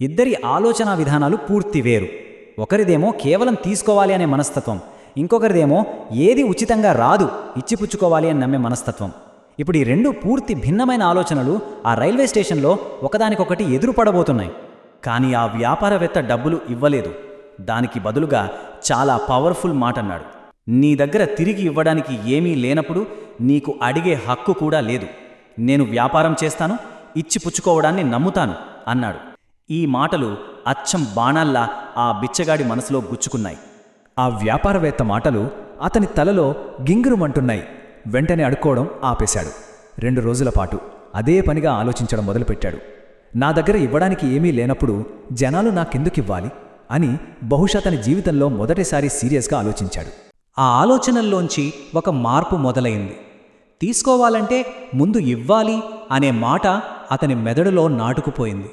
ఇద్దరి ఆలోచనా విధానాలు పూర్తి వేరు. ఒకరిదేమో కేవలం తీసుకోవాలి అనే మనస్తత్వం, ఇంకొకరిదేమో ఏది ఉచితంగా రాదు, ఇచ్చిపుచ్చుకోవాలి అని నమ్మే మనస్తత్వం. ఇప్పుడు ఈ రెండు పూర్తి భిన్నమైన ఆలోచనలు ఆ రైల్వే స్టేషన్లో ఒకదానికొకటి ఎదురుపడబోతున్నాయి. కానీ ఆ వ్యాపారవేత్త డబ్బులు ఇవ్వలేదు. దానికి బదులుగా చాలా పవర్ఫుల్ మాట అన్నాడు. నీ దగ్గర తిరిగి ఇవ్వడానికి ఏమీ లేనప్పుడు నీకు అడిగే హక్కు కూడా లేదు. నేను వ్యాపారం చేస్తాను, ఇచ్చిపుచ్చుకోవడాన్ని నమ్ముతాను అన్నాడు. ఈ మాటలు అచ్చం బాణాల్లా ఆ బిచ్చగాడి మనసులో గుచ్చుకున్నాయి. ఆ వ్యాపారవేత్త మాటలు అతని తలలో గింగురుమంటున్నాయి. వెంటనే అడుక్కోవడం ఆపేశాడు. 2 రోజుల పాటు అదే పనిగా ఆలోచించడం మొదలుపెట్టాడు. నా దగ్గర ఇవ్వడానికి ఏమీ లేనప్పుడు జనాలు నాకెందుకివ్వాలి అని బహుశా తన జీవితంలో మొదటిసారి సీరియస్గా ఆలోచించాడు. ఆ ఆలోచనల్లోంచి ఒక మార్పు మొదలైంది. తీసుకోవాలంటే ముందు ఇవ్వాలి అనే మాట అతని మెదడులో నాటుకుపోయింది.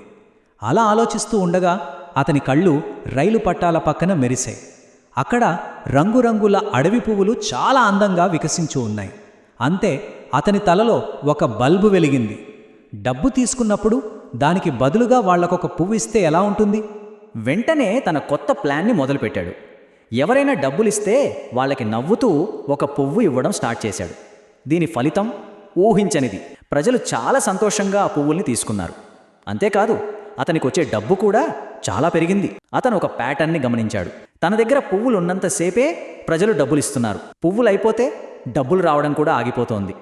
అలా ఆలోచిస్తూ ఉండగా అతని కళ్ళు రైలు పట్టాల పక్కన మెరిశాయి. అక్కడ రంగురంగుల అడవి పువ్వులు చాలా అందంగా వికసించు ఉన్నాయి. అంతే, అతని తలలో ఒక బల్బు వెలిగింది. డబ్బు తీసుకున్నప్పుడు దానికి బదులుగా వాళ్లకొక పువ్వు ఇస్తే ఎలా ఉంటుంది? వెంటనే తన కొత్త ప్లాన్ని మొదలుపెట్టాడు. ఎవరైనా డబ్బులిస్తే వాళ్ళకి నవ్వుతూ ఒక పువ్వు ఇవ్వడం స్టార్ట్ చేశాడు. దీని ఫలితం ఊహించనిది. ప్రజలు చాలా సంతోషంగా ఆ పువ్వుల్ని తీసుకున్నారు. అంతేకాదు, అతనికొచ్చే డబ్బు కూడా చాలా పెరిగింది. అతను ఒక ప్యాటర్న్ని గమనించాడు. తన దగ్గర పువ్వులున్నంతసేపే ప్రజలు డబ్బులిస్తున్నారు. పువ్వులైపోతే డబ్బులు రావడం కూడా ఆగిపోతోంది.